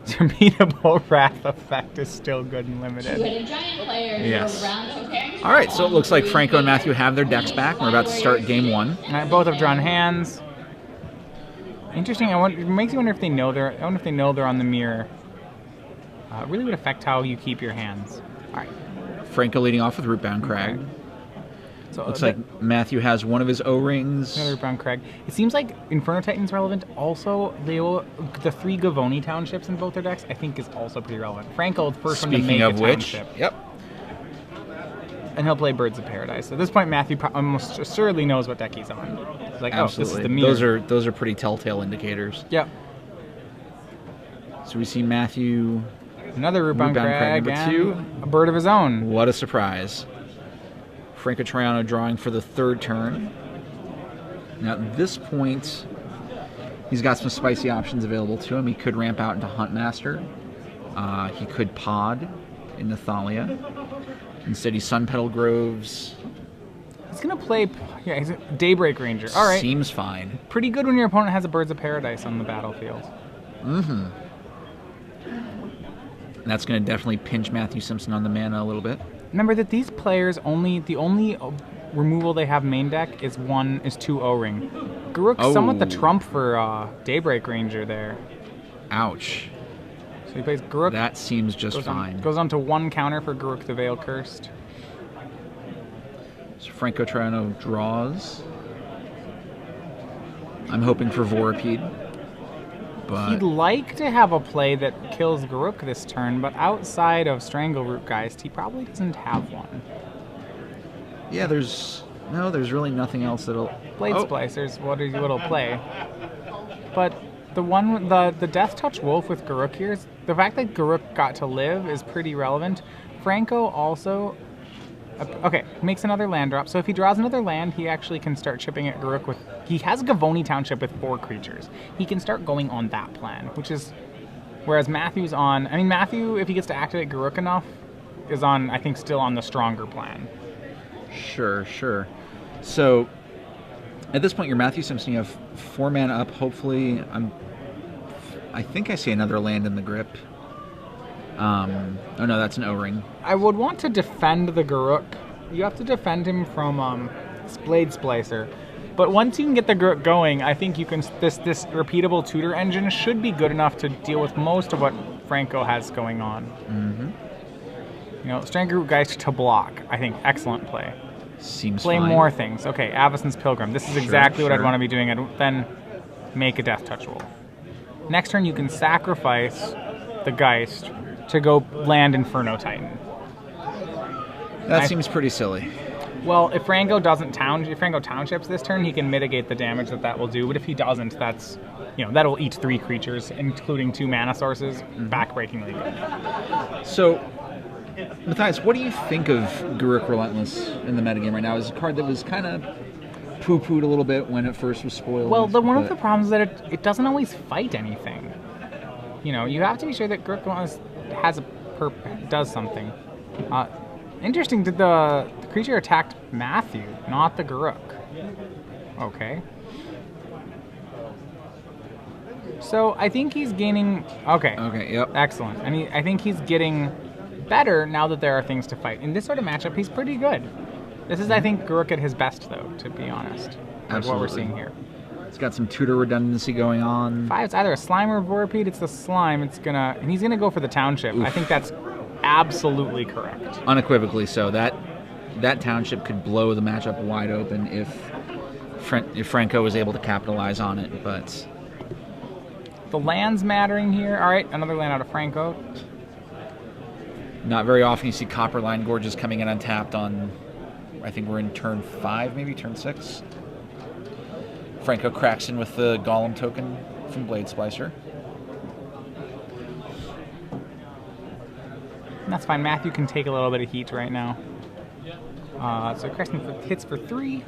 Repeatable Wrath effect is still good and limited. Yes. All right, so it looks like Franco and Matthew have their decks back. We're about to start game one. And both have drawn hands. Interesting. It makes you wonder if they know they're. I wonder if they know they're on the mirror. It really would affect how you keep your hands. All right. Franco leading off with Rootbound Crag. Okay. So looks like Matthew has one of his O-rings. Another Rootbound Crag. It seems like Inferno Titan's relevant. Also, the 3 Gavoni townships in both their decks, I think, is also pretty relevant. Franco, the first one to make a township. Yep. And he'll play Birds of Paradise. So at this point, Matthew almost assuredly knows what deck he's on. He's like, absolutely. oh, this is the mirror. Those are pretty telltale indicators. Yep. So we see Matthew. Another Rootbound Crag number 2. A bird of his own. What a surprise. Franco Troiano drawing for the 3rd turn. Now at this point, he's got some spicy options available to him. He could ramp out into Huntmaster. He could pod into Thalia. Instead, he Sunpetal Groves. He's going to play... Yeah, he's a Daybreak Ranger. All right. Seems fine. Pretty good when your opponent has a Birds of Paradise on the battlefield. Mm-hmm. That's going to definitely pinch Matthew Simpson on the mana a little bit. Remember that these players the only removal they have main deck is 2 O-Ring. Garruk's somewhat the trump for Daybreak Ranger there. Ouch. So he plays Garruk. That seems just fine. Goes on to 1 counter for Garruk the Veil Cursed. So Franco Troiano draws. I'm hoping for Vorapede. But he'd like to have a play that kills Garruk this turn, but outside of Strangleroot Geist, he probably doesn't have one. Yeah, there's really nothing else that'll... Blade Splicers, what'll play. But the Death Touch Wolf with Garruk here, the fact that Garruk got to live is pretty relevant. Franco also... Okay, makes another land drop. So if he draws another land, he actually can start chipping at Garruk with... He has a Gavoni Township with 4 creatures. He can start going on that plan, which is... Whereas Matthew's on... I mean, Matthew, if he gets to activate Garruk enough, is on, I think, still on the stronger plan. Sure. So, at this point, you're Matthew Simpson. You have 4 mana up. Hopefully, I think I see another land in the grip. Oh no, that's an O-ring. I would want to defend the Garruk. You have to defend him from Blade Splicer. But once you can get the Garruk going, I think you can. This repeatable tutor engine should be good enough to deal with most of what Franco has going on. Mm-hmm. You know, Strangleroot Geist to block. I think excellent play. Seems play fine. More things. Okay, Avacyn's Pilgrim. This is exactly what I'd want to be doing. I'd then make a Death Touch Wolf. Next turn, you can sacrifice the Geist to go land Inferno Titan. That seems pretty silly. Well, if Franco townships this turn, he can mitigate the damage that will do. But if he doesn't, that'll eat 3 creatures, including 2 mana sources, backbreakingly good. So, Matthias, what do you think of Garruk Relentless in the metagame right now? It's a card that was kind of poo-pooed a little bit when it first was spoiled. Well, one of the problems is that it doesn't always fight anything. You know, you have to be sure that Garruk does something. Interesting, did the creature attacked Matthew, not the Garruk. Okay. So I think he's gaining... Okay. Okay, yep. Excellent. I think he's getting better now that there are things to fight. In this sort of matchup, he's pretty good. This is, I think, Garruk at his best, though, to be honest. Like what we're seeing here. It's got some tutor redundancy going on. 5, it's either a slime or a Vorapede. It's the slime. And he's gonna go for the township. Oof. I think that's absolutely correct. Unequivocally so. That township could blow the matchup wide open if Franco was able to capitalize on it, but... The land's mattering here. All right, another land out of Franco. Not very often you see Copperline Gorges coming in untapped on... I think we're in turn 5, maybe turn 6. Franco cracks in with the Golem token from Blade Splicer. That's fine. Matthew can take a little bit of heat right now. So Crescent hits for 3.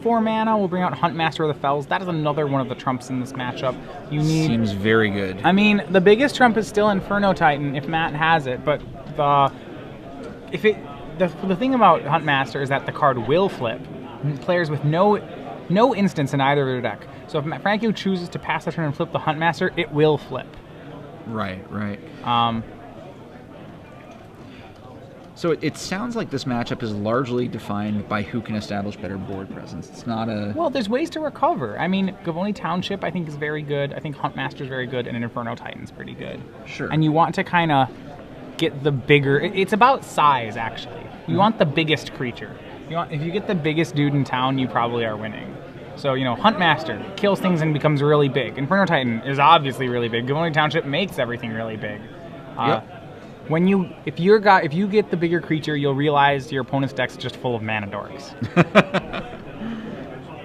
4 mana. We'll bring out Huntmaster of the Fells. That is another one of the trumps in this matchup. Seems very good. I mean, the biggest trump is still Inferno Titan if Matt has it, but the thing about Huntmaster is that the card will flip. Players with no instance in either of their deck. So if Franco chooses to pass the turn and flip the Huntmaster, it will flip. Right. Um, So it sounds like this matchup is largely defined by who can establish better board presence. It's not a... well, there's ways to recover. I mean, Gavoni Township, I think, is very good. I think Huntmaster's very good, and an Inferno Titan's pretty good. Sure. And you want to kind of get the bigger... It's about size, actually. You want the biggest creature. If you get the biggest dude in town, you probably are winning. So, Huntmaster kills things and becomes really big. Inferno Titan is obviously really big. Gavoni Township makes everything really big. Yep. If you get the bigger creature, you'll realize your opponent's deck's just full of mana dorks.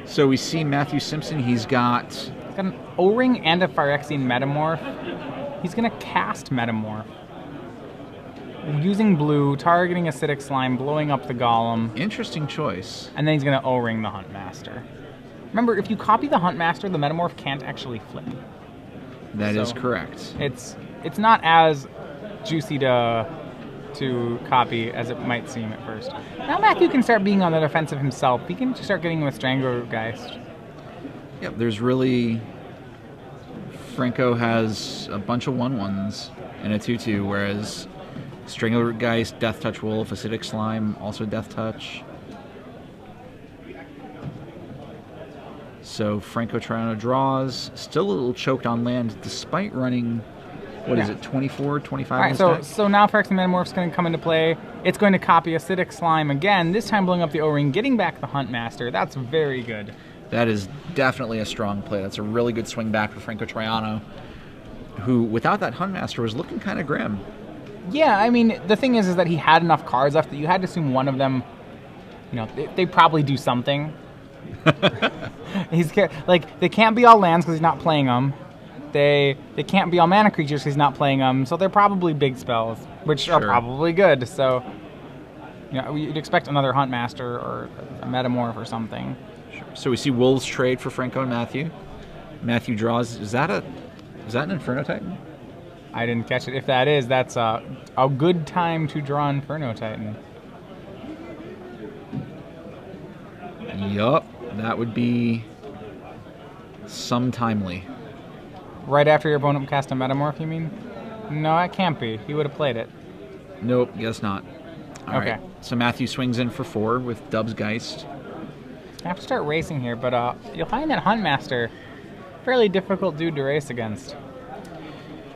So we see Matthew Simpson. He's got an O-Ring and a Phyrexian Metamorph. He's gonna cast Metamorph. Using blue, targeting Acidic Slime, blowing up the Golem. Interesting choice. And then he's gonna O-Ring the Huntmaster. Remember, if you copy the Huntmaster, the Metamorph can't actually flip. That is correct. It's not as juicy to copy as it might seem at first. Now Matthew can start being on the defensive himself. He can start getting with Stranglergeist. Yep, there's really... Franco has a bunch of 1/1s and a 2/2, whereas Stranglergeist, Death Touch Wolf, Acidic Slime, also Death Touch. So Franco Troiano draws, still a little choked on land despite running... What is it, 24, 25? All right, so now Phyrexian Metamorph's going to come into play. It's going to copy Acidic Slime again, this time blowing up the O-Ring, getting back the Huntmaster. That's very good. That is definitely a strong play. That's a really good swing back for Franco Troiano, who, without that Huntmaster, was looking kind of grim. Yeah, I mean, the thing is that he had enough cards left that you had to assume one of them, they probably do something. They can't be all lands because he's not playing them. They can't be all mana creatures because he's not playing them, so they're probably big spells, which are probably good. So, you'd expect another Huntmaster or a Metamorph or something. Sure. So we see Wolves trade for Franco and Matthew. Matthew draws. Is that an Inferno Titan? I didn't catch it. If that is, that's a good time to draw Inferno Titan. Yup, that would be some timely. Right after your opponent cast a Metamorph, you mean? No, it can't be. He would have played it. Nope, guess not. All okay. Right. So Matthew swings in for 4 with Dub's Geist. I have to start racing here, but you'll find that Huntmaster, fairly difficult dude to race against.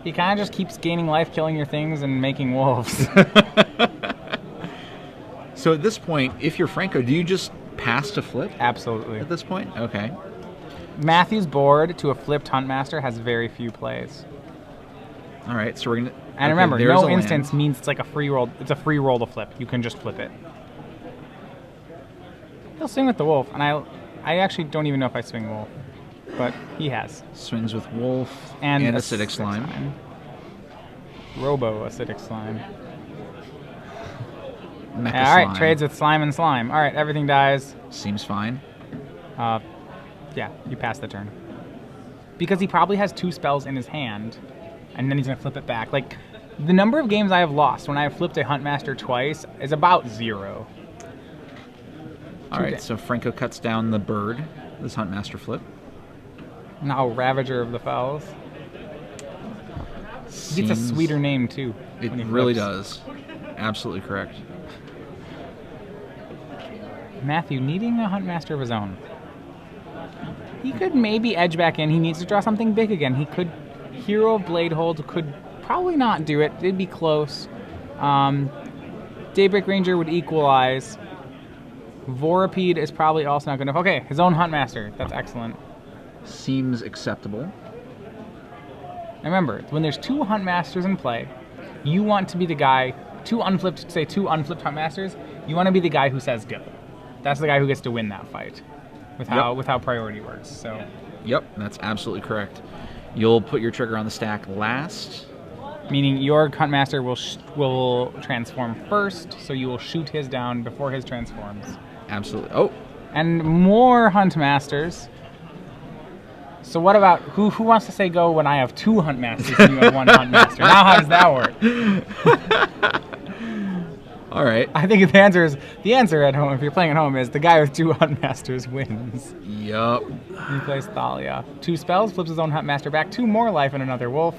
He kind of just keeps gaining life, killing your things, and making wolves. So at this point, if you're Franco, do you just pass to flip? Absolutely. At this point? Okay. Matthew's board to a flipped Huntmaster has very few plays. All right, so we're gonna. And remember, no instance means it's like a free roll. It's a free roll to flip. You can just flip it. He'll swing with the wolf, and I actually don't even know if I swing wolf, but he has. Swings with wolf and Acidic Slime. Robo Acidic Slime. All right, trades with slime and slime. All right, everything dies. Seems fine. Yeah, you pass the turn. Because he probably has 2 spells in his hand, and then he's going to flip it back. Like, the number of games I have lost when I have flipped a Huntmaster twice is about 0. All right, so Franco cuts down the bird, this Huntmaster flip. Now Ravager of the Fells. He gets a sweeter name, too. It really does. Absolutely correct. Matthew needing a Huntmaster of his own. He could maybe edge back in. He needs to draw something big again. He could... Hero of Bladehold could probably not do it. It'd be close. Daybreak Ranger would equalize. Vorapede is probably also not good enough. Okay, his own Huntmaster. That's excellent. Seems acceptable. Now remember, when there's 2 Huntmasters in play, you want to be the guy... 2 unflipped Huntmasters, you want to be the guy who says go. That's the guy who gets to win that fight. With how priority works. So. Yep, that's absolutely correct. You'll put your trigger on the stack last. Meaning your Huntmaster will transform first, so you will shoot his down before his transforms. Absolutely. Oh. And more Huntmasters. So what about who wants to say go when I have 2 Huntmasters and you have 1 Huntmaster? Now how does that work? All right. I think the answer at home, if you're playing at home, is the guy with 2 Huntmasters wins. Yup. He plays Thalia. 2 spells, flips his own Huntmaster back, 2 more life and another wolf.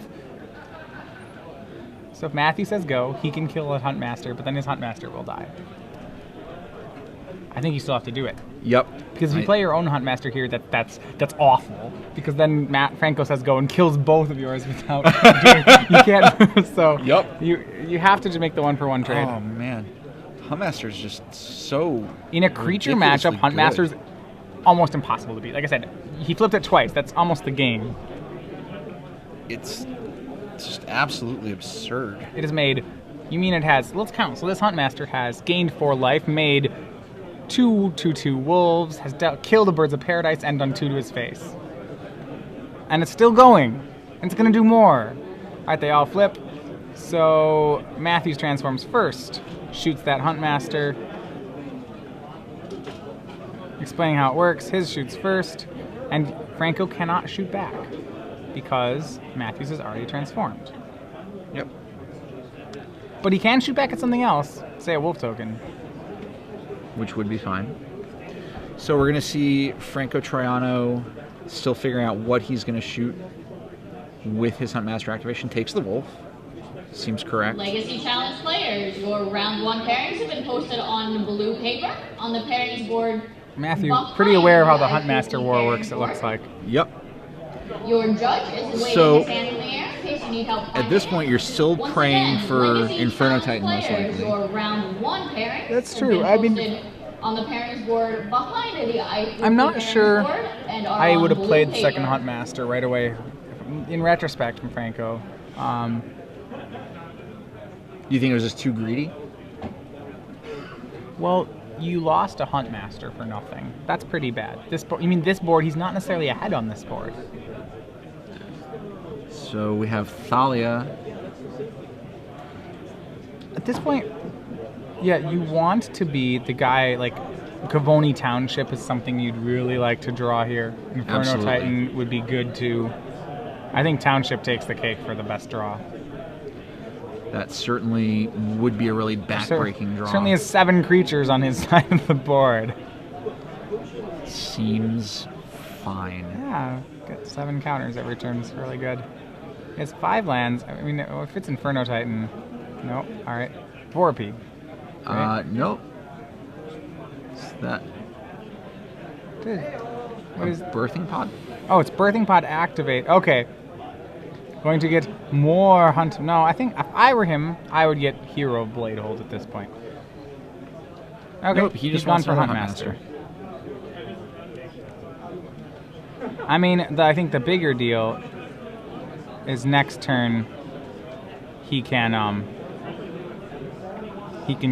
So if Matthew says go, he can kill a Huntmaster, but then his Huntmaster will die. I think you still have to do it. Yep. Because if you play your own Huntmaster here, that's awful. Because then Franco says go and kills both of yours without doing. You can't. So Yep. You have to just make the 1-for-1 trade. Oh man, Huntmaster is just so. In a creature matchup, Huntmaster's almost impossible to beat. Like I said, he flipped it twice. That's almost the game. It's just absolutely absurd. It is made. You mean it has? Let's count. So this Huntmaster has gained 4 life, made 2 2/2 wolves, has killed a Birds of Paradise, and done 2 to his face. And it's still going. And it's going to do more. Alright, they all flip. So Matthews transforms first, shoots that Huntmaster. Explaining how it works, his shoots first, and Franco cannot shoot back because Matthews is already transformed. Yep. But he can shoot back at something else, say a wolf token. Which would be fine. So we're going to see Franco Troiano still figuring out what he's going to shoot with his Huntmaster activation. Takes the wolf. Seems correct. Legacy Challenge players, your round 1 pairings have been posted on blue paper on the pairings board. Matthew, pretty aware of how the Huntmaster war works, it looks like. Yep. Your judge is waving So, his hand in the air in case you need help. At this point, you're still Once praying again, for Legacy Inferno Challenge Titan, most players, likely. Your round 1 pairings That's have true. been I mean, posted on the pairings board behind the I'm not pairings sure board and are I on would have blue played the second paper. Huntmaster right away, in retrospect from Franco. Do you think it was just too greedy? Well, you lost a Huntmaster for nothing. That's pretty bad. This board, he's not necessarily ahead on this board. So we have Thalia. At this point, yeah, you want to be the guy, like, Cavoni Township is something you'd really like to draw here. Inferno Absolutely. Titan would be good too. I think Township takes the cake for the best draw. That certainly would be a really backbreaking draw. Certainly has 7 creatures on his side of the board. Seems fine. Yeah, get 7 counters every turn is really good. He has 5 lands. I mean, if it's Inferno Titan, nope. All right, Vorpy. Right? Nope. Is that What is? Birthing Pod? Oh, it's Birthing Pod activate. Okay. Going to get more hunt. No, I think if I were him, I would get Hero Blade Hold at this point. Okay, Nope, he just he's gone wants for another Huntmaster. I mean, I think the bigger deal is next turn he can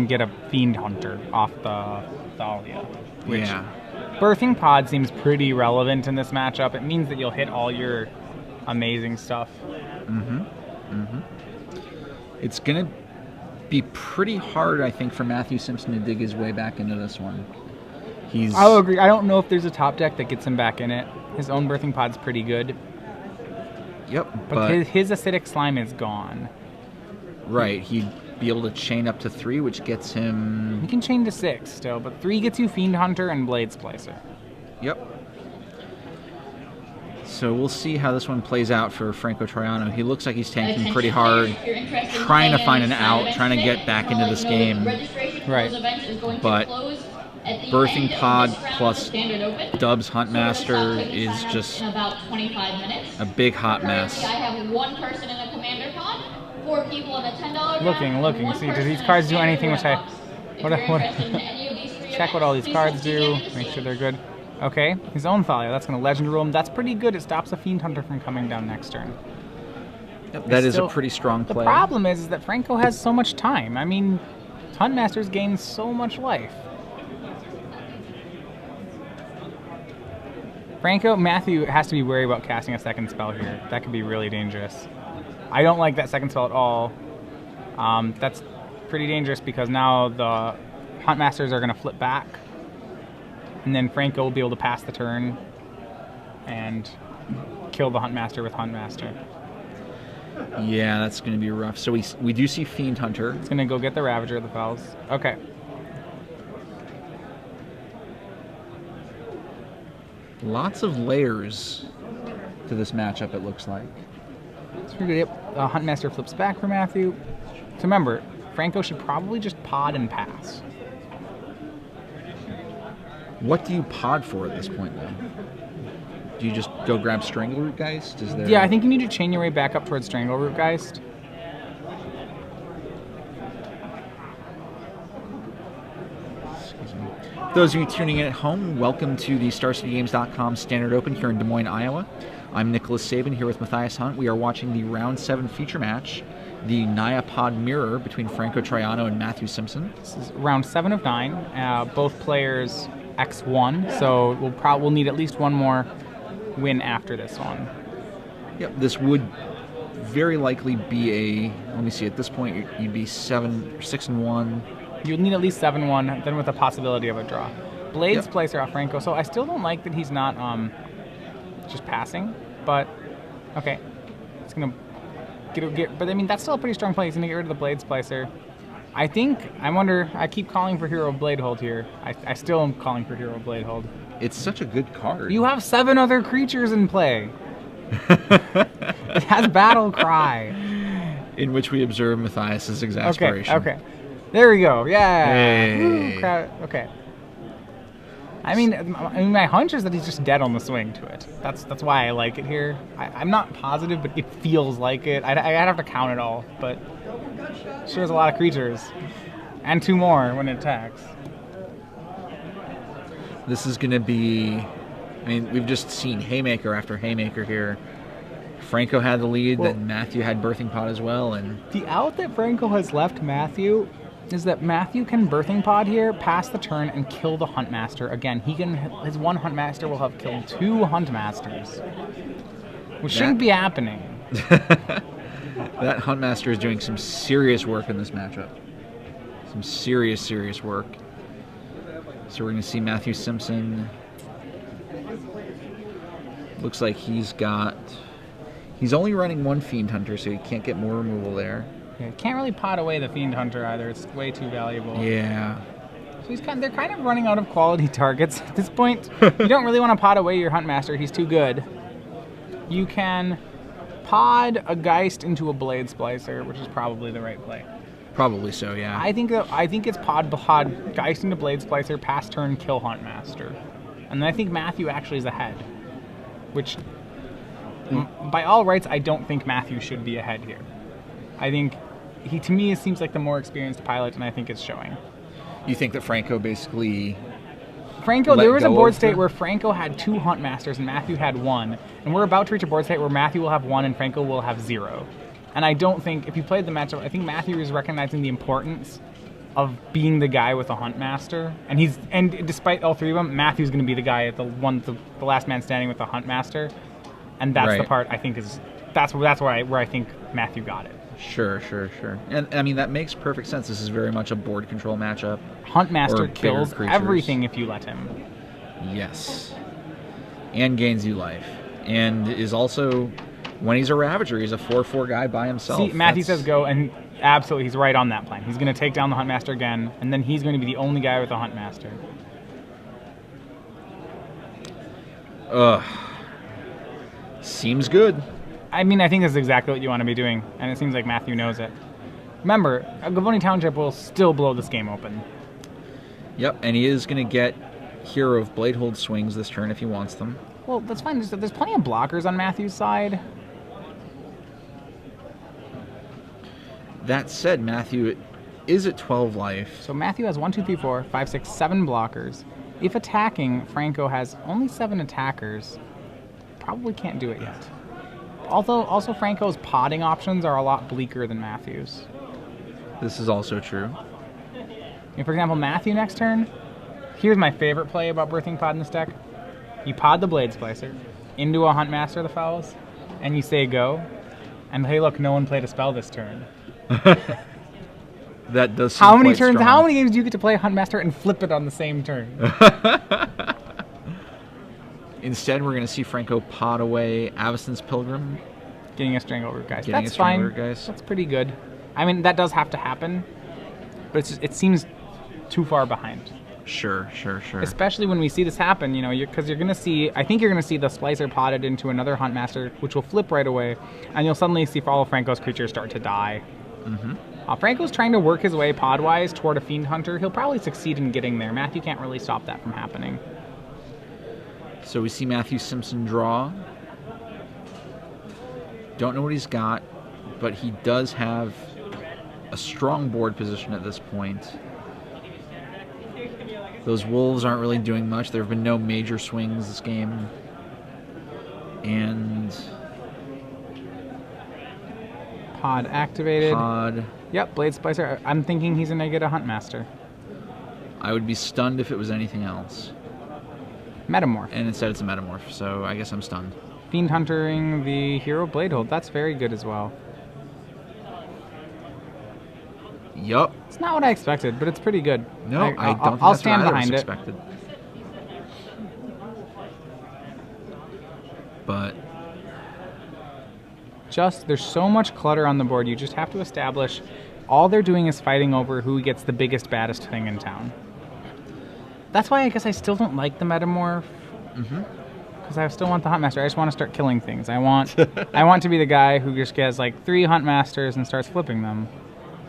get a Fiend Hunter off the Thalia. Which Yeah. Birthing Pod seems pretty relevant in this matchup. It means that you'll hit all your amazing stuff. It's going to be pretty hard, I think, for Matthew Simpson to dig his way back into this one. I'll agree. I don't know if there's a top deck that gets him back in it. His own Birthing Pod's pretty good. Yep, But his acidic slime is gone. right, he'd be able to chain up to 3, which gets him... You can chain to 6 still, but 3 gets you Fiend Hunter and Blade Splicer. Yep. So we'll see how this one plays out for Franco Troiano. He looks like he's tanking pretty hard, trying to find an out, trying to get back into this game. Right. But Birthing Pod plus Dub's Huntmaster is just a big hot mess. I have 1 person in a commander pod, 4 people in a $10 draft, Looking. and 1 See, do person these in a cards do standard anything? Which draft. If what? you're interested in any of these 3 Check what all these events, cards please do. see the Make sure they're good. Okay, his own Thalia. That's going to Legend Rule him. That's pretty good. It stops a Fiend Hunter from coming down next turn. That is Still, a pretty strong the play. problem is that Franco has so much time. I mean, Huntmasters gain so much life. Matthew has to be wary about casting a second spell here. That could be really dangerous. I don't like that second spell at all. That's pretty dangerous because now the Huntmasters are going to flip back. And then Franco will be able to pass the turn and kill the Huntmaster with Huntmaster. Yeah, that's going to be rough. So we do see Fiend Hunter. It's going to go get the Ravager of the Fells. Okay. Lots of layers to this matchup, it looks like. It's pretty good. Huntmaster flips back for Matthew. So remember, Franco should probably just pod and pass. What do you pod for at this point, though? Do you just go grab Strangleroot Geist? Is there... Yeah, I think you need to chain your way back up towards Strangleroot Geist. Excuse me. Those of you tuning in at home, welcome to the StarCityGames.com Standard Open here in Des Moines, Iowa. I'm Nicholas Sabin here with Matthias Hunt. We are watching the Round 7 feature match, the Nyapod Mirror between Franco Troiano and Matthew Simpson. This is round 7 of 9. Both players X1, so we'll need at least one more win after this one. Yep, this would very likely be a, let me see, at this point you'd be 6-1. You'll need at least 7-1, then with a possibility of a draw. Blades Yep. placer off Franco, so I still don't like that he's not just passing, but okay. It's gonna get, but I mean that's still a pretty strong play. He's gonna get rid of the Blades placer. I keep calling for Hero Blade Hold here. I still am calling for Hero Blade Hold. It's such a good card. You have 7 other creatures in play. It has Battle Cry. In which we observe Matthias's exasperation. Okay. There we go. Yeah. Hey. Woo, okay. I mean, my hunch is that he's just dead on the swing to it. That's why I like it here. I'm not positive, but it feels like it. I'd have to count it all, but sure has a lot of creatures. And 2 more when it attacks. This is going to be, I mean, we've just seen Haymaker after Haymaker here. Franco had the lead, then Matthew had Birthing Pod as well. And the out that Franco has left Matthew is that Matthew can Birthing Pod here, pass the turn, and kill the Huntmaster. Again, his 1 Huntmaster will have killed 2 Huntmasters, which shouldn't be happening. That Huntmaster is doing some serious work in this matchup. Some serious work. So we're going to see Matthew Simpson. Looks like he's only running 1 Fiend Hunter, so he can't get more removal there. Yeah, can't really pot away the Fiend Hunter either. It's way too valuable. Yeah. So they're kind of running out of quality targets at this point. You don't really want to pot away your Huntmaster. He's too good. You can pod a Geist into a Blade Splicer, which is probably the right play. Probably so, yeah. I think it's pod Geist into Blade Splicer, pass turn, kill Huntmaster. And then I think Matthew actually is ahead. Which, by all rights, I don't think Matthew should be ahead here. I think to me, it seems like the more experienced pilot, and I think it's showing. You think that Franco basically... There was a board state where Franco had 2 Huntmasters and Matthew had 1. And we're about to reach a board state where Matthew will have 1 and Franco will have 0. And I don't think, if you played the matchup, I think Matthew is recognizing the importance of being the guy with a Huntmaster. And despite all 3 of them, Matthew's going to be the guy at the last man standing with the Huntmaster. And that's the part I think that's where I think Matthew got it. Sure. And I mean, that makes perfect sense. This is very much a board control matchup. Huntmaster kills everything if you let him. Yes. And gains you life. And is also, when he's a Ravager, he's a 4/4 guy by himself. See, Matthew says go, and absolutely, he's right on that plan. He's going to take down the Huntmaster again, and then he's going to be the only guy with a Huntmaster. Seems good. I mean, I think this is exactly what you want to be doing, and it seems like Matthew knows it. Remember, Gavoni Township will still blow this game open. Yep, and he is going to get Hero of Bladehold swings this turn if he wants them. Well, that's fine. There's plenty of blockers on Matthew's side. That said, Matthew is at 12 life. So Matthew has 1, 2, 3, 4, 5, 6, 7 blockers. If attacking, Franco has only 7 attackers. Probably can't do it yet. Although, also Franco's podding options are a lot bleaker than Matthew's. This is also true. For example, Matthew next turn, here's my favorite play about Birthing Pod in this deck. You pod the Blade Splicer into a Huntmaster of the Fowls, and you say go, and hey look, no one played a spell this turn. That does seem How many quite turns, strong. how many games do you get to play Huntmaster and flip it on the same turn? Instead, we're going to see Franco pod away Avacyn's Pilgrim. Getting a Strangleroot Geist. That's fine. That's pretty good. I mean, that does have to happen, but it seems too far behind. Sure. Especially when we see this happen, you know, because you're going to see, I think you're going to see the Splicer potted into another Huntmaster, which will flip right away, and you'll suddenly see all of Franco's creatures start to die. Franco's trying to work his way pod-wise toward a Fiend Hunter. He'll probably succeed in getting there. Matthew can't really stop that from happening. So we see Matthew Simpson draw. Don't know what he's got, but he does have a strong board position at this point. Those wolves aren't really doing much. There have been no major swings this game. And Pod activated. Pod. Yep, Blade Splicer. I'm thinking he's going to get a Huntmaster. I would be stunned if it was anything else. Metamorph. And instead it's a Metamorph, so I guess I'm stunned. Fiend Huntering the Hero Bladehold. That's very good as well. Yup. It's not what I expected, but it's pretty good. No, I don't think I'll that's stand what behind it. Expected. But there's so much clutter on the board. You just have to establish all they're doing is fighting over who gets the biggest, baddest thing in town. That's why I guess I still don't like the Metamorph. Because I still want the Huntmaster. I just want to start killing things. I want to be the guy who just gets like 3 Huntmasters and starts flipping them.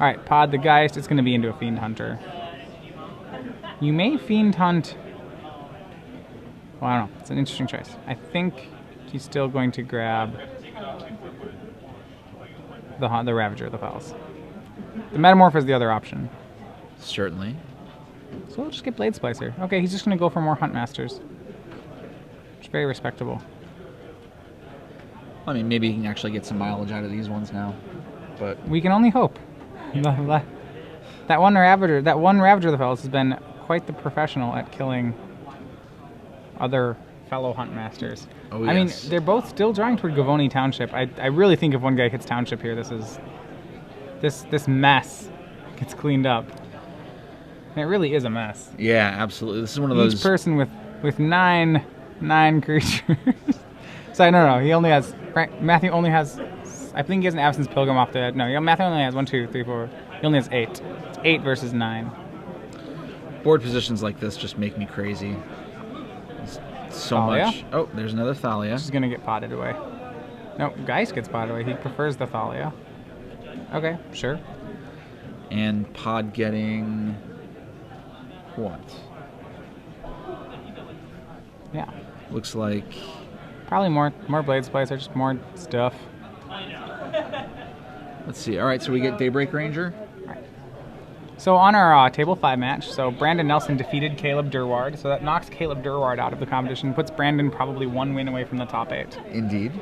All right, Pod the Geist. It's going to be into a Fiend Hunter. You may Fiend Hunt. Well, I don't know. It's an interesting choice. I think he's still going to grab the Ravager of the Fells. The Metamorph is the other option. certainly. So we'll just get Blade Splicer. Okay, he's just going to go for more Huntmasters. It's very respectable. I mean, maybe he can actually get some mileage out of these ones now, but we can only hope. That one Ravager of the Fells has been quite the professional at killing other fellow Huntmasters. Oh, I mean, yes. they're both still drawing toward Gavoni Township. I really think if one guy hits Township here, this mess gets cleaned up. And it really is a mess. Yeah, absolutely. This is one of those. Each person with nine creatures. So no, he only has. Matthew only has. I think he has an Absence Pilgrim off the. No, Matthew only has 1, 2, 3, 4. He only has 8. It's 8 versus 9. Board positions like this just make me crazy. It's so Thalia? much. Oh, there's another Thalia. She's gonna get potted away. No, Geist gets potted away. He prefers the Thalia. Okay, sure. And Pod getting what? Yeah. Looks like Probably more Blade Splicer, just more stuff. let's see. All right, so we get Daybreak Ranger. So on our Table 5 match, so Brandon Nelson defeated Caleb Durward, so that knocks Caleb Durward out of the competition, puts Brandon probably 1 win away from the top 8. Indeed.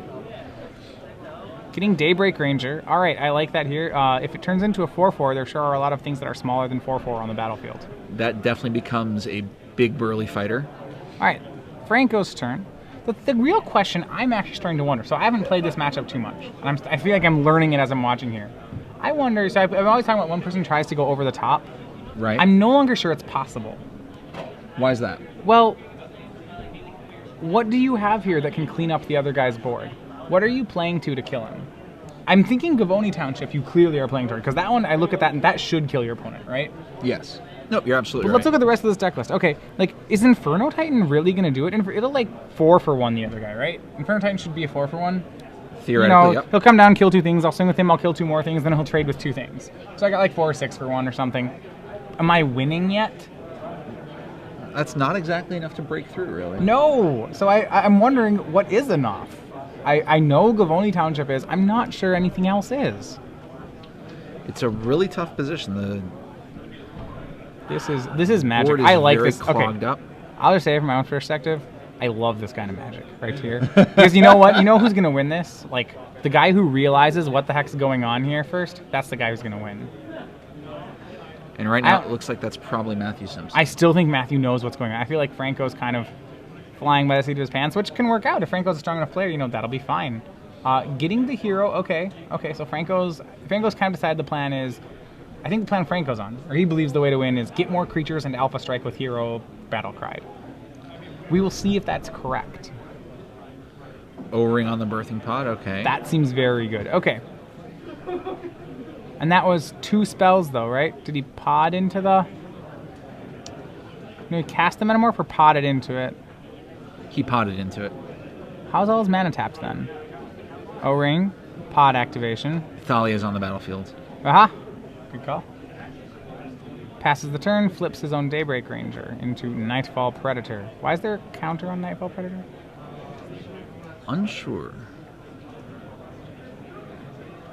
Getting Daybreak Ranger. All right, I like that here. If it turns into a 4/4, there sure are a lot of things that are smaller than 4/4 on the battlefield. That definitely becomes a big burly fighter. All right, Franco's turn. The real question I'm actually starting to wonder, so I haven't played this matchup too much, and I feel like I'm learning it as I'm watching here. I wonder, so I'm always talking about one person tries to go over the top. Right. I'm no longer sure it's possible. Why is that? Well, what do you have here that can clean up the other guy's board? What are you playing to kill him? I'm thinking Gavoni Township you clearly are playing toward, because that one, I look at that and that should kill your opponent, right? Yes. Nope, you're absolutely But right. let's look at the rest of this deck list. Okay, like, is Inferno Titan really going to do it? It'll like 4 for 1 the other guy, right? Inferno Titan should be a 4 for 1. Theoretically, yep. He'll come down, kill 2 things, I'll swing with him, I'll kill 2 more things, then he'll trade with 2 things. So I got like 4 or 6 for 1 or something. Am I winning yet? That's not exactly enough to break through, really. No! So I'm wondering what is enough? I know Gavoni Township is, I'm not sure anything else is. It's a really tough position. This is magic. Board is I like very this. clogged Okay. up. I'll just say it from my own perspective, I love this kind of magic right here. Because you know what? You know who's going to win this? Like, the guy who realizes what the heck's going on here first, that's the guy who's going to win. And right now, it looks like that's probably Matthew Simpson. I still think Matthew knows what's going on. I feel like Franco's kind of flying by the seat of his pants, which can work out. If Franco's a strong enough player, that'll be fine. Getting the hero, okay, so Franco's kind of decided the plan is, I think the plan Franco's on, or he believes the way to win is get more creatures and alpha strike with hero battle cried. We will see if that's correct. O-ring on the birthing pod, okay. That seems very good. Okay. And that was 2 spells though, right? Did he pod into the... You cast the Metamorph or potted into it? He potted into it. How's all his mana tapped then? O-Ring, pod activation. Thalia's on the battlefield. Aha! Good call. Passes the turn, flips his own Daybreak Ranger into Nightfall Predator. Why is there a counter on Nightfall Predator? Unsure.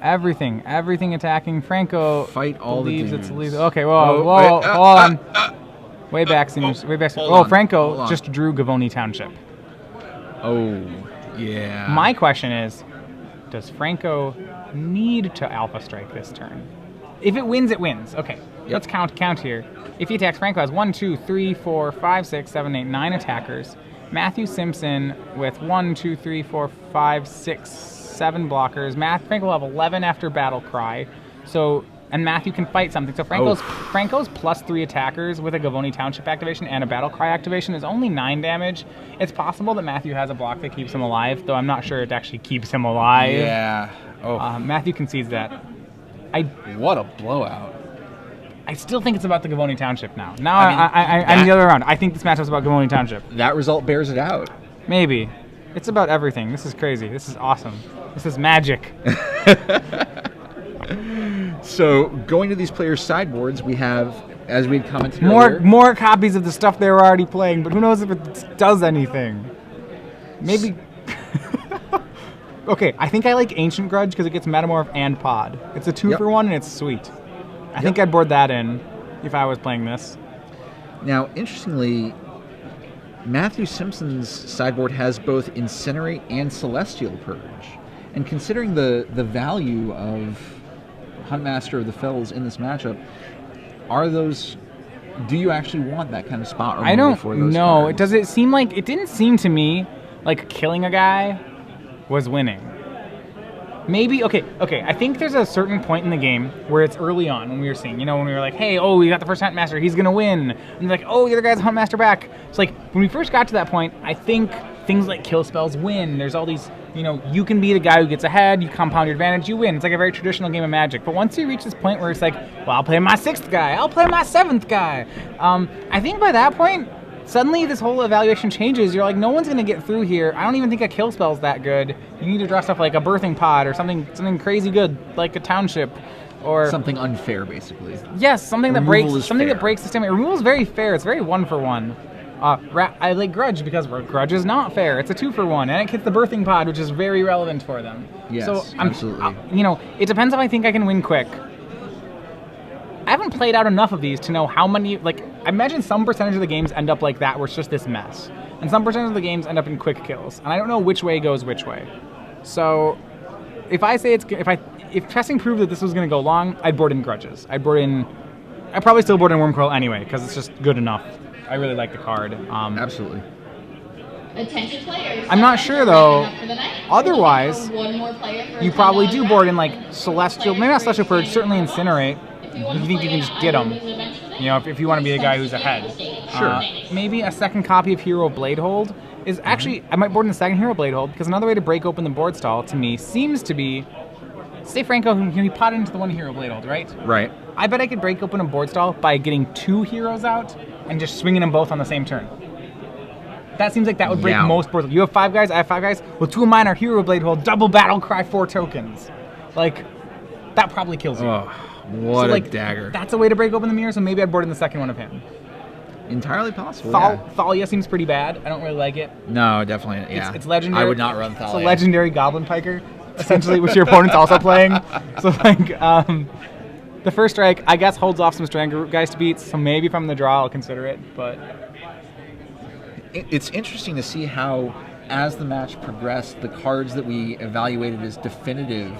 Everything attacking. Franco Fight all the believes it's dudes. lethal. Okay, whoa, hold on. Way back seems. Franco just drew Gavoni Township. Oh, yeah. My question is, does Franco need to Alpha Strike this turn? If it wins, it wins. Okay, let's count here. If he attacks, Franco has 1, 2, 3, 4, 5, 6, 7, 8, 9 attackers. Matthew Simpson with 1, 2, 3, 4, 5, 6, 7 blockers. Franco will have 11 after Battle Cry. So, and Matthew can fight something. So Franco's plus 3 attackers with a Gavoni Township activation and a Battle Cry activation is only 9 damage. It's possible that Matthew has a block that keeps him alive, though I'm not sure it actually keeps him alive. Yeah. Matthew concedes that. What a blowout. I still think it's about the Gavoni Township now. I'm the other way around. I think this matchup's about Gavoni Township. That result bears it out. Maybe. It's about everything. This is crazy. This is awesome. This is magic. So, going to these players' sideboards, we have, as we had commented earlier, more copies of the stuff they were already playing, but who knows if it does anything. Maybe... Okay, I think I like Ancient Grudge because it gets Metamorph and Pod. It's a 2-for-1 and it's sweet. I think I'd board that in if I was playing this. Now, interestingly, Matthew Simpson's sideboard has both Incinerate and Celestial Purge. And considering the value of Huntmaster of the Fells in this matchup, do you actually want that kind of spot removal? I don't for those know. cards? It didn't seem to me like killing a guy was winning. Maybe, okay, I think there's a certain point in the game where it's early on when we were seeing, when we were like, hey, we got the first Huntmaster, he's going to win. And like, the other guy's Huntmaster back. It's like, when we first got to that point, I think things like kill spells win. There's all these, you can be the guy who gets ahead, you compound your advantage, you win. It's like a very traditional game of Magic. But once you reach this point where it's like, well, I'll play my 6th guy, I'll play my 7th guy. I think by that point, suddenly this whole evaluation changes. You're like, no one's going to get through here. I don't even think a kill spell's that good. You need to draw stuff like a Birthing Pod or something crazy good, like a Township, or something unfair, basically. Yes, something that breaks the stamina. Removal is very fair. It's very 1-for-1. I like Grudge because Grudge is not fair. It's a 2-for-1, and it hits the Birthing Pod, which is very relevant for them. Yes, so absolutely. It depends if I think I can win quick. I haven't played out enough of these to know how many, I imagine some percentage of the games end up like that where it's just this mess. And some percentage of the games end up in quick kills. And I don't know which way goes which way. So, if I say if testing proved that this was going to go long, I'd board in Grudges. I'd probably still board in Wormcoil anyway, because it's just good enough. I really like the card. Absolutely. Attention players. I'm not sure though. Otherwise, you probably do board in Celestial, maybe not Celestial Purge, certainly Incinerate. You think you can just get them, if you want to be the guy who's ahead. Sure. Maybe a second copy of Hero Bladehold is actually, I might board in the second Hero Bladehold, because another way to break open the board stall, to me, seems to be, say Franco, he potted into the 1 Hero Bladehold, right? Right. I bet I could break open a board stall by getting 2 heroes out and just swinging them both on the same turn. That seems like that would break most boards. You have 5 guys, I have 5 guys. Well, 2 of mine are Hero Bladehold, double Battle Cry, 4 tokens. That probably kills you. Oh. What a dagger. That's a way to break open the mirror, so maybe I'd board in the second one of him. Entirely possible. Thalia seems pretty bad. I don't really like it. No, definitely. Yeah. It's legendary. I would not run Thalia. It's a legendary Goblin Piker, essentially, which your opponent's also playing. So, the first strike, I guess, holds off some Strangle Geist beats, so maybe if I'm in the draw, I'll consider it, but... It's interesting to see how, as the match progressed, the cards that we evaluated as definitive...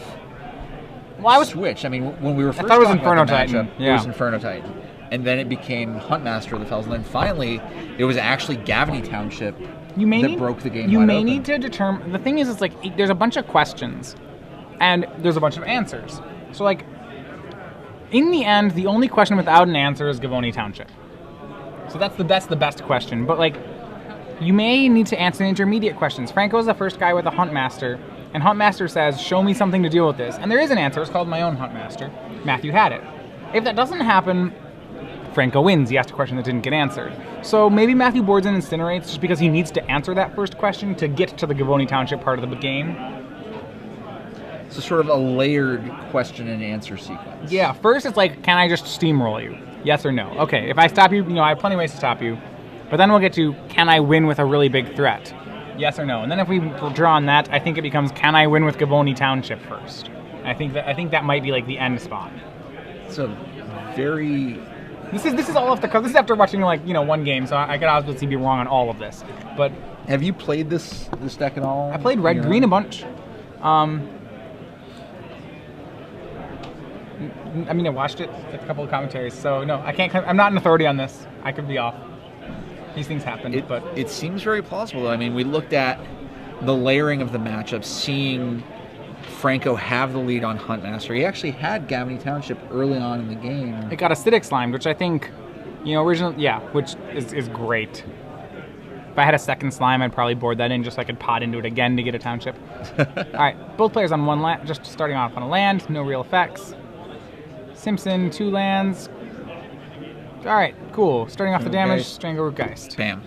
switch. I mean, when we were first talking about the matchup, it was Inferno Titan. And then it became Huntmaster of the Fells. And then finally, it was actually Gavony Township that broke the game. You may need to determine... The thing is, it's there's a bunch of questions, and there's a bunch of answers. So, in the end, the only question without an answer is Gavony Township. So that's the best question. But, you may need to answer intermediate questions. Franco is the first guy with a Huntmaster, and Huntmaster says, show me something to deal with this. And there is an answer. It's called my own Huntmaster. Matthew had it. If that doesn't happen, Franco wins. He asked a question that didn't get answered. So maybe Matthew boards and incinerates just because he needs to answer that first question to get to the Gavoni Township part of the game. So sort of a layered question and answer sequence. Yeah, first it's like, can I just steamroll you? Yes or no? Okay, if I stop you, I have plenty of ways to stop you. But then we'll get to, can I win with a really big threat? Yes or no? And then if we draw on that, I think it becomes, can I win with Gavoni Township first? I think that might be like the end spot. So very... This is all off the cuff. This is after watching one game, so I could obviously be wrong on all of this. But have you played this deck at all? I played red green a bunch. I watched it, a couple of commentaries. So no, I can't. I'm not an authority on this. I could be off. These things happen. But it seems very plausible. I mean, we looked at the layering of the matchup, seeing Franco have the lead on Huntmaster. He actually had Gavoni Township early on in the game. It got acidic slimed, which I think, which is great. If I had a second slime, I'd probably board that in just so I could pot into it again to get a township. All right, both players on one land, just starting off on a land, no real effects. Simpson, 2 lands. All right, cool. Starting off the damage, Stranglerootgeist. Bam.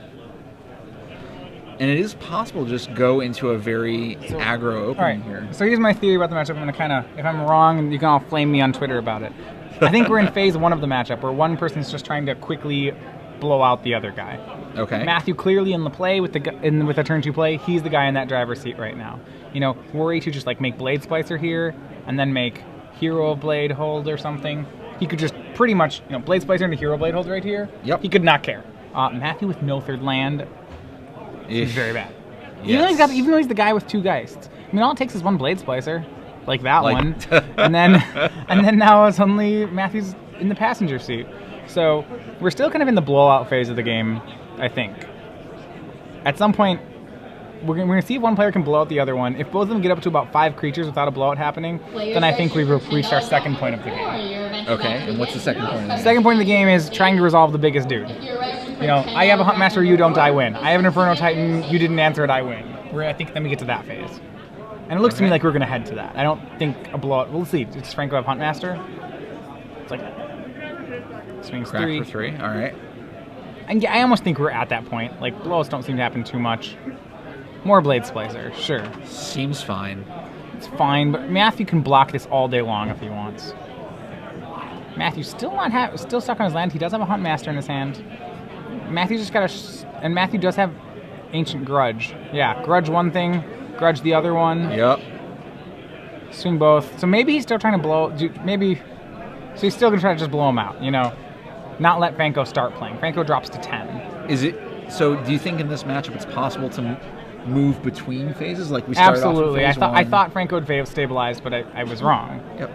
And it is possible to just go into a very aggro opening here. So here's my theory about the matchup. I'm going to kind of, if I'm wrong, you can all flame me on Twitter about it. I think we're in phase 1 of the matchup, where one person's just trying to quickly blow out the other guy. Okay. Matthew clearly in the play with a turn 2 play. He's the guy in that driver's seat right now. Worry to just make Blade Splicer here, and then make Hero Blade hold or something. He could just pretty much, Blade Splicer into Hero Blade hold right here. Yep. He could not care. Matthew with no third land. He's very bad. Yes. Even though he's the guy with 2 Geists. All it takes is 1 Blade Splicer, like that one, and then now suddenly Matthew's in the passenger seat. So we're still kind of in the blowout phase of the game, I think. At some point, we're going to see if one player can blow out the other one. If both of them get up to about 5 creatures without a blowout happening, then I think we've reached our second point of the game. Okay, and what's the second point of the game? The second point of the game is trying to resolve the biggest dude. I have a Huntmaster, you don't, I win. I have an Inferno Titan, you didn't answer it, I win. I think then we get to that phase. And it looks to me like we're going to head to that. I don't think a blowout... We'll see. Does Franco have Huntmaster? It's like... Swings Crack 3. for 3, all right. And yeah, I almost think we're at that point. Blowouts don't seem to happen too much. More Blade Splicer, sure. Seems fine. It's fine, but Matthew can block this all day long if he wants. Matthew's still stuck on his land. He does have a Huntmaster in his hand. Matthew's just got and Matthew does have Ancient Grudge. Yeah, Grudge one thing, Grudge the other one. Yep. Swing both. So maybe he's still trying to so he's still going to try to just blow him out, Not let Franco start playing. Franco drops to 10. So do you think in this matchup it's possible to move between phases? Like we started Absolutely. off in phase 1? I thought Franco would have stabilized, but I was wrong. Yep.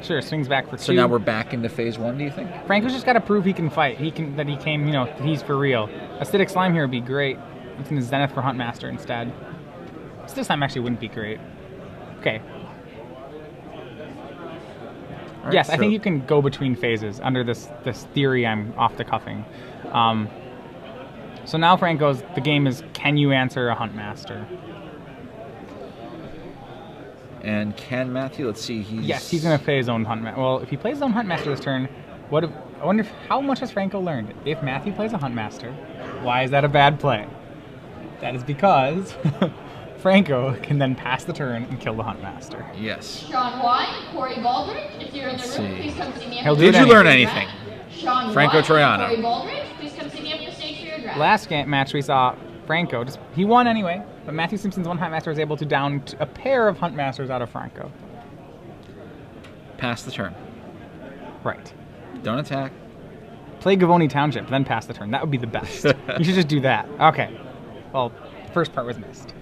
Sure, swings back for 2. So now we're back into phase 1, do you think? Franco's just got to prove he can fight. He's for real. Acidic Slime here would be great. It's in the Zenith for Huntmaster instead. Acidic Slime actually wouldn't be great. Okay. Right, yes, I think you can go between phases under this theory I'm off the cuffing. So now the game is, can you answer a Huntmaster? And can Matthew? Let's see. Yes, he's going to play his own Huntmaster. Well, if he plays his own Huntmaster this turn, I wonder how much has Franco learned? If Matthew plays a Huntmaster, why is that a bad play? That is because Franco can then pass the turn and kill the Huntmaster. Yes. Sean White, Corey Baldridge, if you're in the room, please come see me. Did you learn anything? Sean Franco White, Troiano. Corey Baldridge, please come see me up the stage for your draft. Last match we saw Franco, he won anyway, but Matthew Simpson's one Huntmaster was able to down a pair of Huntmasters out of Franco. Pass the turn. Right. Don't attack. Play Gavoni Township, then pass the turn. That would be the best. You should just do that. Okay. Well, first part was missed.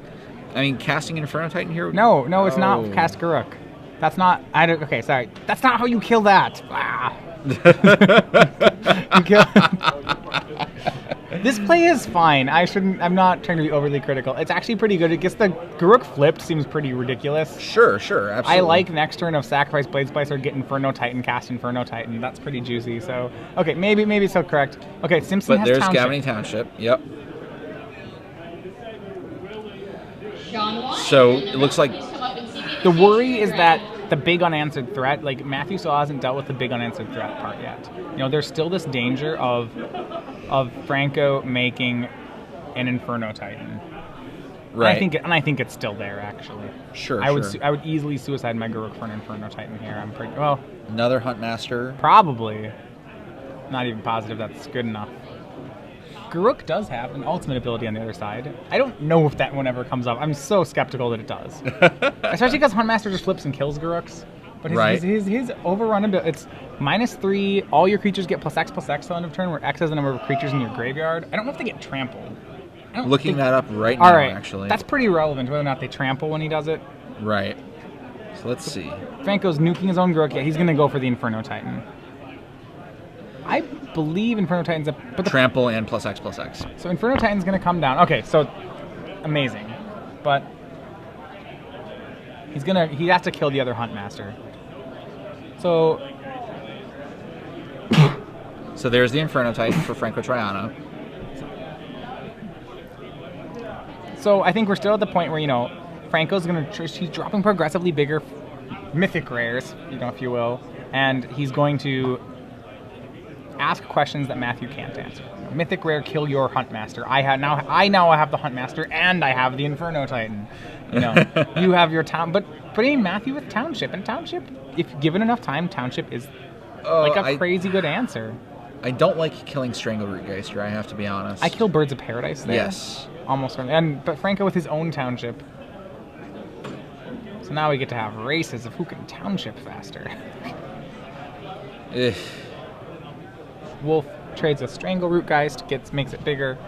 I mean, casting Inferno Titan here? No, it's not cast Garruk. That's not... Okay, sorry. That's not how you kill that. Ah. This play is fine. I'm not trying to be overly critical. It's actually pretty good. It gets the Garruk flipped, seems pretty ridiculous. Sure, absolutely. I like next turn of Sacrifice Blade Splicer, get Inferno Titan, cast Inferno Titan. That's pretty juicy. So, okay, maybe it's so correct. Okay, Simpson has Township. But there's Gavoni Township. Yep. Sean White, So it looks like the worry is that the big unanswered threat. Like, Matthew still hasn't dealt with the big unanswered threat part yet. You know, there's still this danger of Franco making an Inferno Titan. Right. And I think it's still there, actually. Sure, I would easily suicide my Garruk for an Inferno Titan here. I'm pretty well. Another Huntmaster. Probably. Not even positive that's good enough. Garruk does have an ultimate ability on the other side. I don't know if that one ever comes up. I'm so skeptical that it does. Especially because Huntmaster just flips and kills Garruks. But his overrun ability, it's -3, all your creatures get +X till end of turn, where X is the number of creatures in your graveyard. I don't know if they get trampled. Looking that up right now, actually. That's pretty relevant, whether or not they trample when he does it. Right. So let's see. Franco's nuking his own Garruk. Yeah, he's going to go for the Inferno Titan. I believe Inferno Titan's but trample and +X. So Inferno Titan's going to come down. Okay, so amazing. But he has to kill the other Huntmaster. So there's the Inferno Titan for Franco Troiano. So I think we're still at the point where, you know, Franco's he's dropping progressively bigger mythic rares, you know, if you will, and he's going to ask questions that Matthew can't answer. Mythic rare, kill your Huntmaster. I now have the Huntmaster and I have the Inferno Titan. You know, you have your town, but putting Matthew with Township, and Township, if given enough time, Township is like a crazy good answer. I don't like killing Strangleroot Geister, I have to be honest. I kill Birds of Paradise there. Yes. Almost, but Franco with his own Township. So now we get to have races of who can Township faster. Wolf trades a Strangleroot Geist, makes it bigger.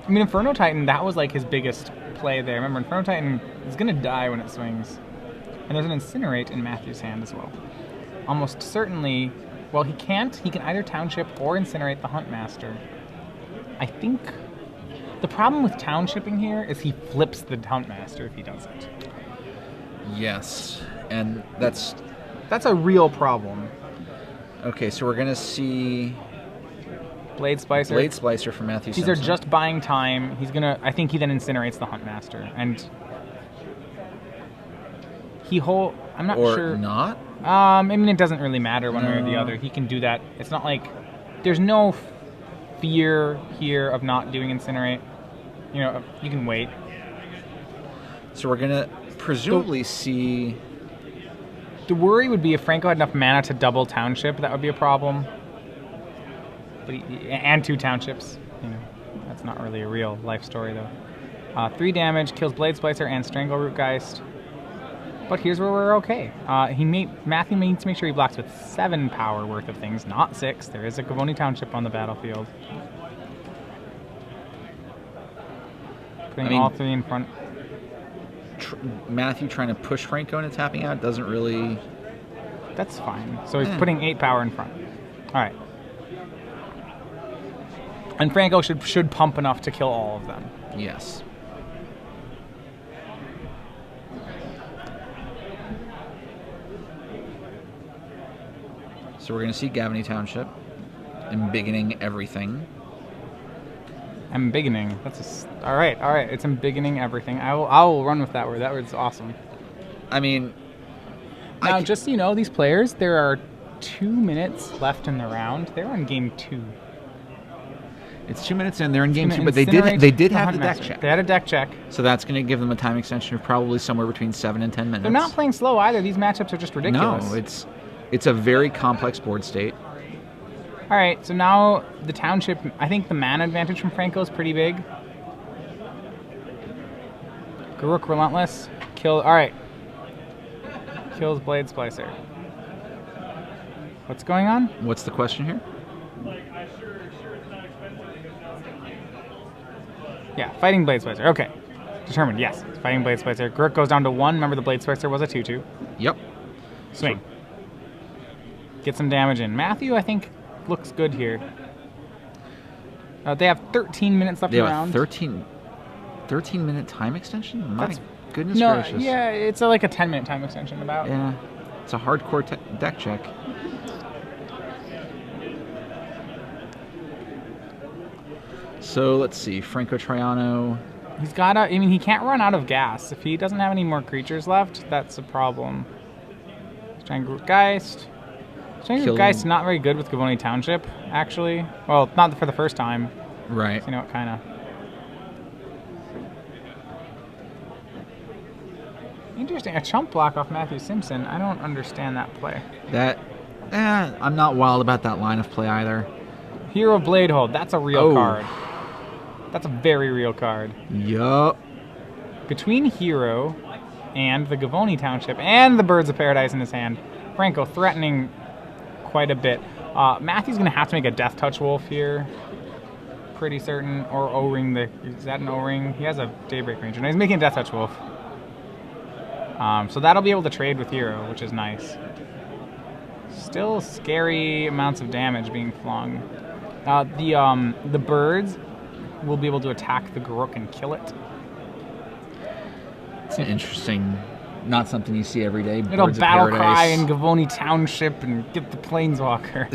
I mean, Inferno Titan, that was like his biggest play there. Remember, Inferno Titan is going to die when it swings. And there's an Incinerate in Matthew's hand as well. Almost certainly, well, he can either Township or Incinerate the Huntmaster. I think the problem with Townshipping here is he flips the Huntmaster if he does it. Yes, and that's a real problem. Okay, so we're going to see Blade Splicer. Blade Splicer from Matthew These Simpson. are just buying time. I think he then incinerates the Huntmaster. And I'm not sure. Or not? I mean, it doesn't really matter one way or the other. He can do that. It's not like there's no fear here of not doing incinerate. You know, you can wait. So we're going to presumably see... The worry would be if Franco had enough mana to double Township, that would be a problem. But and 2 Townships, you know, that's not really a real life story though. 3 damage, kills Blade Splicer and Strangleroot Geist. But here's where we're okay. Matthew needs to make sure he blocks with 7 power worth of things, not 6. There is a Gavoni Township on the battlefield. Putting all 3 in front. Matthew trying to push Franco into tapping out doesn't really... That's fine. So he's putting 8 power in front. All right. And Franco should pump enough to kill all of them. Yes. So we're going to see Gavony Township embiggening everything. Embiggening. All right. It's embiggening everything. I will run with that word. That word's awesome. I mean, now just so you know, these players, there are 2 minutes left in the round. They're on game 2. It's 2 minutes in. They're in game 2, but they did have the deck check. They had a deck check. So that's going to give them a time extension of probably somewhere between 7 and 10 minutes. They're not playing slow either. These matchups are just ridiculous. No, it's a very complex board state. All right, so now the Township, I think the mana advantage from Franco is pretty big. Garruk Relentless. All right. Kills Blade Splicer. What's going on? What's the question here? Yeah, fighting Blade Splicer. Okay. Determined, yes. Fighting Blade Splicer. Garruk goes down to 1. Remember, the Blade Splicer was a 2/2. Yep. Swing. Get some damage in. Matthew, I think, looks good here. They have 13 minutes left in the round. 13-minute time extension? My goodness gracious. Yeah, it's like a 10-minute time extension about. Yeah, it's a hardcore deck check. So let's see, Franco Troiano He's gotta, I mean, he can't run out of gas. If he doesn't have any more creatures left, that's a problem. Strangler Geist. Strangler Geist not very good with Gavoni Township, actually. Well, not for the first time. Right. So, you know, it kind of. Interesting. A chump block off Matthew Simpson. I don't understand that play. I'm not wild about that line of play either. Hero Blade Hold. That's a real card. That's a very real card. Yup. Between Hero and the Gavoni Township and the Birds of Paradise in his hand, Franco threatening quite a bit. Matthew's going to have to make a Death Touch Wolf here. Pretty certain. Or O-Ring. Is that an O-Ring? He has a Daybreak Ranger. No, he's making a Death Touch Wolf. So that'll be able to trade with Hero, which is nice. Still scary amounts of damage being flung. The birds will be able to attack the Garruk and kill it. It's an interesting, not something you see every day. It'll Birds of battle Paradise. cry in Gavoni Township and get the Planeswalker.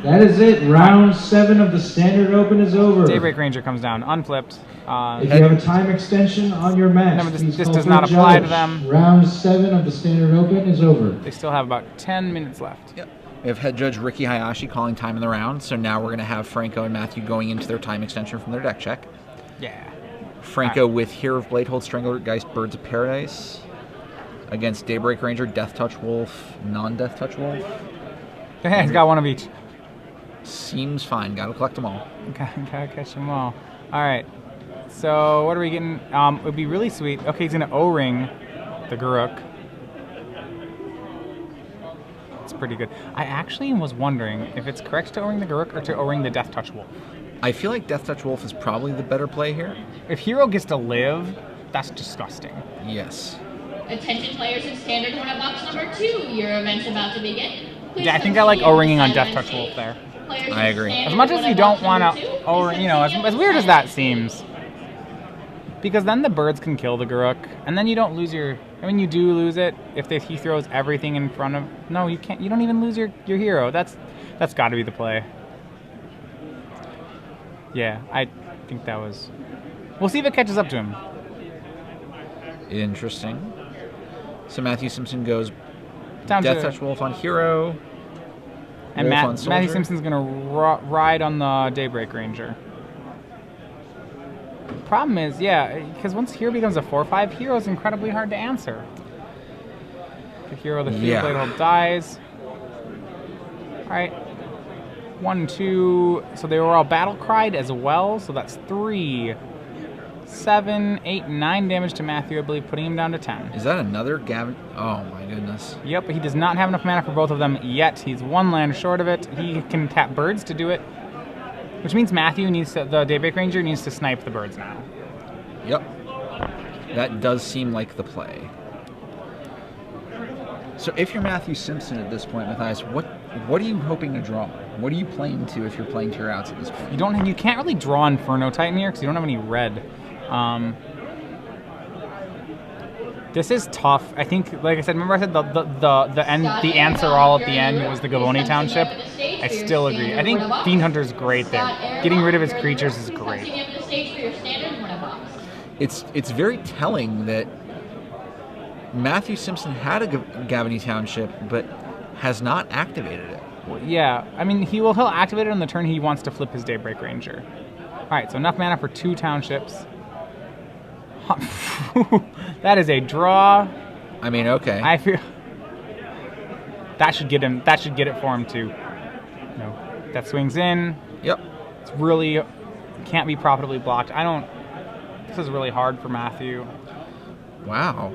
That is it. Round 7 of the Standard Open is over. Daybreak Ranger comes down, unflipped. If you have a time extension on your match, No, please this call does for not a apply to judge. them. Round 7 of the Standard Open is over. They still have about 10 minutes left. Yep. We have head judge Ricky Hayashi calling time in the round, so now we're going to have Franco and Matthew going into their time extension from their deck check. Yeah. Franco with Hero of Bladehold, Strangler Geist, Birds of Paradise against Daybreak Ranger, Death Touch Wolf, non-Death Touch Wolf. He's got one of each. Seems fine. Got to collect them all. Gotta catch them all. All right. So what are we getting? It would be really sweet. Okay, he's gonna O-Ring the Garruk. It's pretty good. I actually was wondering if it's correct to O-Ring the Garruk or to O-Ring the Death Touch Wolf. I feel like Death Touch Wolf is probably the better play here. If Hero gets to live, that's disgusting. Yes. Attention players in Standard Tournament Box number 2. Your event's about to begin. Please Yeah, I think I like continue O-Ringing on to Death sign Touch stage. Wolf there. Players I in agree. Standard As much as you Tournament don't Box want number to, 2, or please you know, as continue weird to as that sign seems, because then the birds can kill the Garruk, and then you don't lose your. I mean, you do lose it if he throws everything in front of. No, you can't. You don't even lose your hero. That's got to be the play. Yeah, I think that was. We'll see if it catches up to him. Interesting. So Matthew Simpson goes Down Death to, Touch Wolf on Hero. and Wolf on Soldier. Matthew Simpson's gonna ride on the Daybreak Ranger. Problem is, yeah, because once Hero becomes a 4/5, Hero is incredibly hard to answer. The Hero, the Field Blade Hold dies. All right, 1, 2. So they were all battle cried as well. So that's 3, 7, 8, 9 damage to Matthew, I believe, putting him down to 10. Is that another Gavin? Oh my goodness. Yep, but he does not have enough mana for both of them yet. He's 1 land short of it. He can tap birds to do it, which means Matthew needs to, the Daybreak Ranger needs to snipe the birds now. Yep. That does seem like the play. So if you're Matthew Simpson at this point, Matthias, what are you hoping to draw? What are you playing to if you're playing to your outs at this point? You can't really draw Inferno Titan here because you don't have any red. This is tough. I think, like I said, remember I said the answer all at the end was the Gavoni Township. I still agree. I think Fiend Hunter's great there. Getting rid of his creatures is great. It's very telling that Matthew Simpson had a Gavoni Township, but has not activated it. Yeah, I mean he'll activate it on the turn he wants to flip his Daybreak Ranger. All right, so enough mana for 2 townships. That is a draw. I mean, okay. I feel that should get him. That should get it for him too. No, that swings in. Yep. It's really can't be profitably blocked. I don't. This is really hard for Matthew. Wow.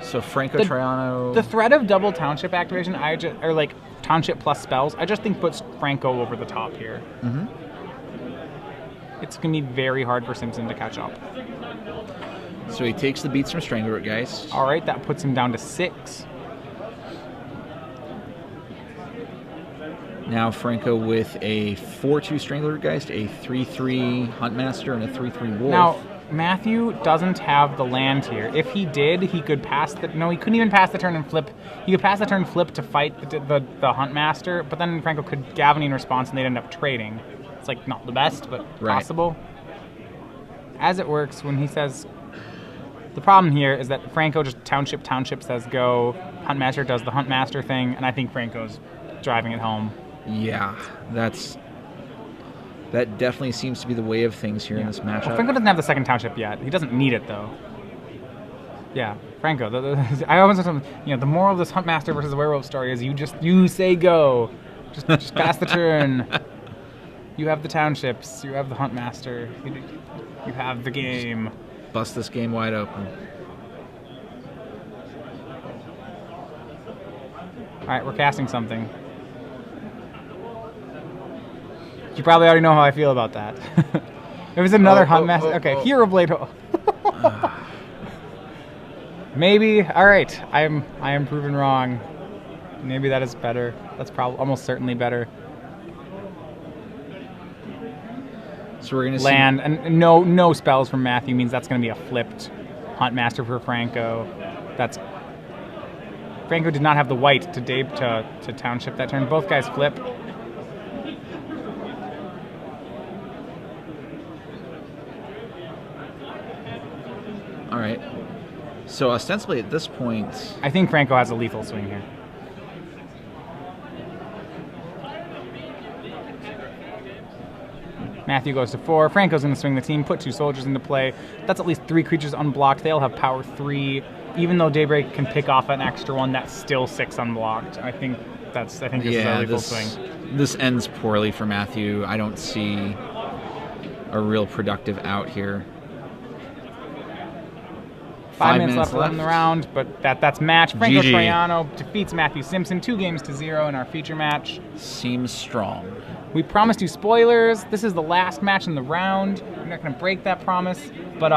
So Franco Troiano. The threat of double township activation, or like township plus spells, I just think puts Franco over the top here. Mm-hmm. It's going to be very hard for Simpson to catch up. So he takes the beats from Strangler Geist. All right, that puts him down to 6. Now Franco with a 4/2 Strangler Geist, a 3/3 Huntmaster, and a 3/3 Wolf. Now, Matthew doesn't have the land here. If he did, he could pass the... No, he couldn't even pass the turn and flip. He could pass the turn and flip to fight the Huntmaster, but then Franco could Gavony in response, and they'd end up trading. It's like not the best, but Right. possible. As it works, when he says, the problem here is that Franco just township says go, Huntmaster does the Huntmaster thing, and I think Franco's driving it home. Yeah, that definitely seems to be the way of things here in this matchup. Well, Franco doesn't have the second township yet. He doesn't need it though. Yeah, Franco. I always the moral of this Huntmaster versus Werewolf story is you say go, just pass the turn. You have the townships. You have the Huntmaster. You have the game. Bust this game wide open. All right, we're casting something. You probably already know how I feel about that. It was another Huntmaster. Okay, Hero Blade. Maybe. All right, I am proven wrong. Maybe that is better. That's probably almost certainly better. So we're gonna Land and no spells from Matthew means that's going to be a flipped Huntmaster for Franco. Franco did not have the white to township that turn. Both guys flip. All right. So ostensibly at this point, I think Franco has a lethal swing here. Matthew goes to 4. Franco's going to swing the team, put 2 soldiers into play. That's at least 3 creatures unblocked. They'll have power 3. Even though Daybreak can pick off an extra one, that's still 6 unblocked. I think this is a lethal swing. This ends poorly for Matthew. I don't see a real productive out here. 5 minutes left in the round, but that's match. Franco GG. Troiano defeats Matthew Simpson 2-0 in our feature match. Seems strong. We promised you spoilers. This is the last match in the round. We're not going to break that promise, but